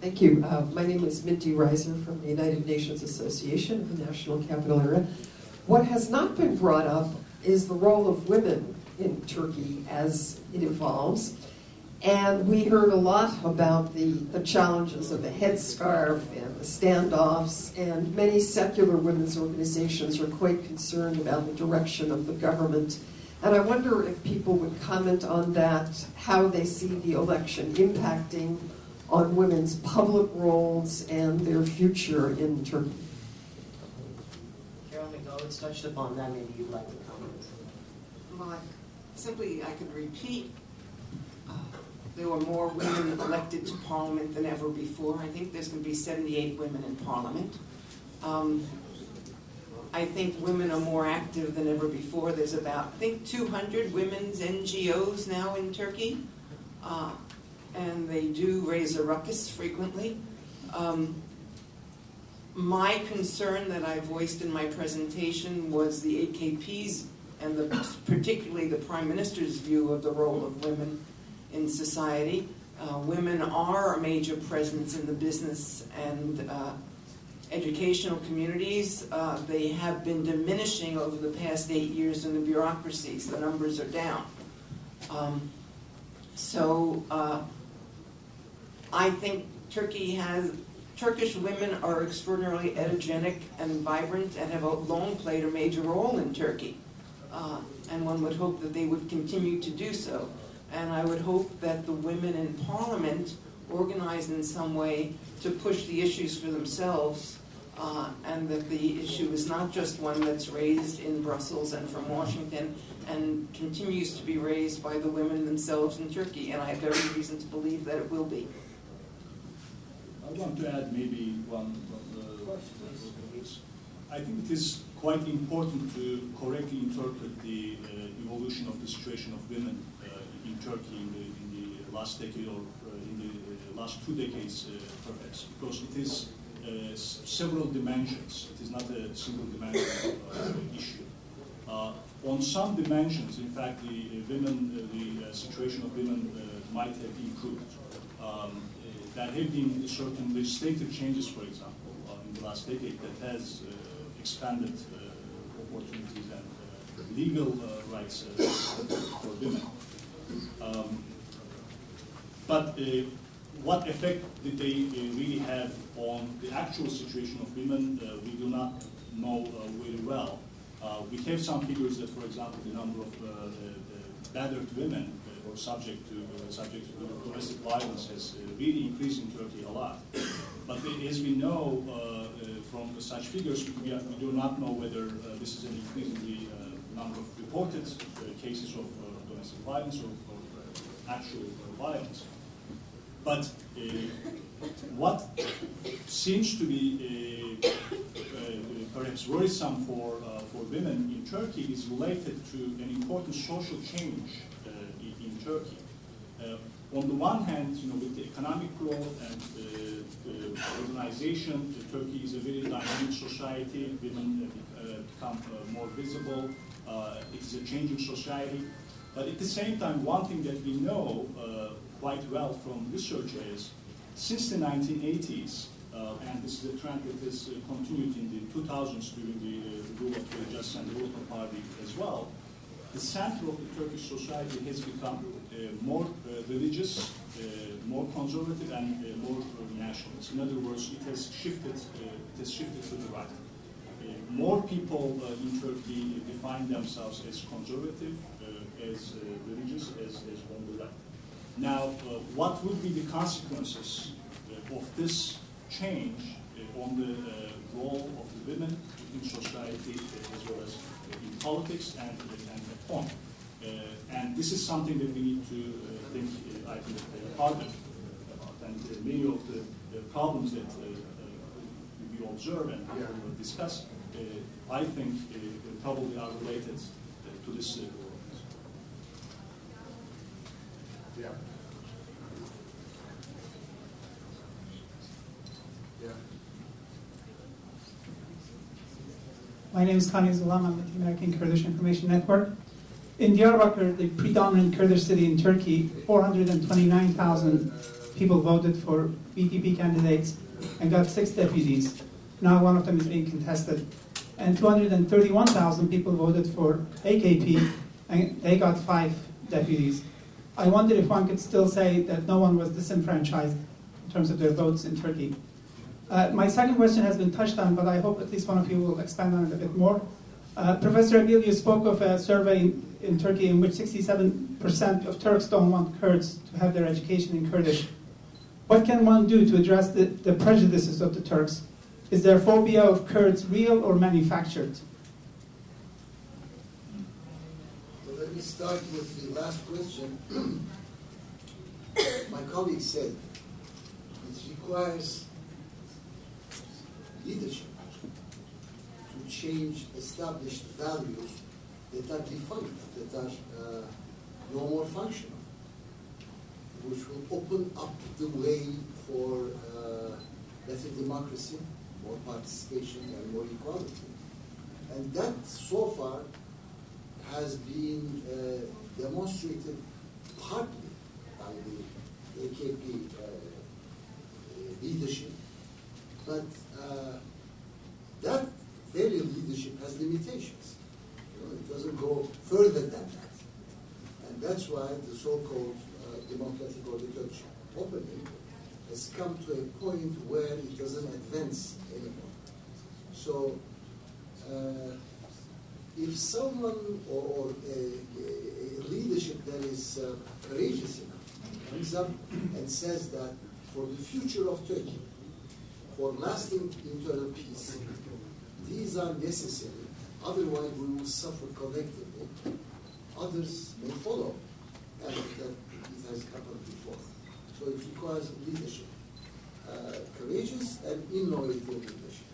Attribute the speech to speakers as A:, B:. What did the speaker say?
A: Thank you. My name is Minty Reiser from the United Nations Association of the National Capital Area. What has not been brought up is the role of women in Turkey as it evolves. And we heard a lot about the challenges of the headscarf and the standoffs, and many secular women's organizations are quite concerned about the direction of the government. And I wonder if people would comment on that, how they see the election impacting on women's public roles and their future in Turkey.
B: Carol Migdalovitz touched upon that. Maybe you'd like to comment.
C: Well, simply I could repeat. There were more women elected to Parliament than ever before. I think there's going to be 78 women in Parliament. I think women are more active than ever before. There's about, I think, 200 women's NGOs now in Turkey. And they do raise a ruckus frequently. My concern that I voiced in my presentation was the AKP's and particularly the Prime Minister's view of the role of women in society. Women are a major presence in the business and educational communities. They have been diminishing over the past 8 years in the bureaucracies. The numbers are down. I think Turkish women are extraordinarily energetic and vibrant and have long played a major role in Turkey. And one would hope that they would continue to do so. And I would hope that the women in Parliament organize in some way to push the issues for themselves, and that the issue is not just one that's raised in Brussels and from Washington and continues to be raised by the women themselves in Turkey. And I have every reason to believe that it will be.
D: I want to add maybe one. I think it is quite important to correctly interpret the evolution of the situation of women in Turkey in the last decade or in the last 2 decades, perhaps, because it is several dimensions. It is not a single dimensional issue. On some dimensions, in fact, the situation of women might have improved. There have been certain legislative changes, for example, in the last decade that has expanded opportunities and legal rights for women. But what effect did they really have on the actual situation of women, we do not know very well. We have some figures that, for example, the number of battered women or subject to domestic violence has really increased in Turkey a lot. But as we know from such figures, we do not know whether this is an increase in the number of reported cases of domestic violence or actual violence. But what seems to be perhaps worrisome for women in Turkey is related to an important social change in Turkey. On the one hand, with the economic growth and urbanization, Turkey is a very dynamic society. Women become more visible. It's a changing society. But at the same time, one thing that we know quite well from research is, since the 1980s, and this is a trend that has continued in the 2000s during the rule of the Just and Development Party as well, the center of the Turkish society has become more religious, more conservative, and more nationalist. In other words, it has shifted to the right. More people in Turkey define themselves as conservative, as religious, as on the right. Now, what would be the consequences of this change on the role of the women in society, as well as in politics and at home? And this is something that we need to think, I think, harder about. And many of the problems that we observe and discuss, I think, probably are related to this.
E: Yeah.
F: My name is Kani Zulam. I'm with the American Kurdish Information Network. In Diyarbakir, the predominant Kurdish city in Turkey, 429,000 people voted for BDP candidates and got 6 deputies. Now one of them is being contested. And 231,000 people voted for AKP, and they got 5 deputies. I wonder if one could still say that no one was disenfranchised in terms of their votes in Turkey. My second question has been touched on, but I hope at least one of you will expand on it a bit more. Professor Ergil, you spoke of a survey in Turkey in which 67% of Turks don't want Kurds to have their education in Kurdish. What can one do to address the prejudices of the Turks? Is their phobia of Kurds real or manufactured?
E: Well, let me start with the last question. My colleague said it requires leadership to change established values that are defunct, that are no more functional, which will open up the way for better democracy, more participation, and more equality. And that, so far, has been demonstrated partly by the AKP leadership, but that very leadership has limitations. You know, it doesn't go further than that. And that's why the so-called democratic or the Turkish opening has come to a point where it doesn't advance anymore. So if someone or a leadership that is courageous enough comes up and says that for the future of Turkey, for lasting internal peace, these are necessary, otherwise we will suffer collectively. Others may follow, as it has happened before. So it requires leadership, courageous and innovative leadership.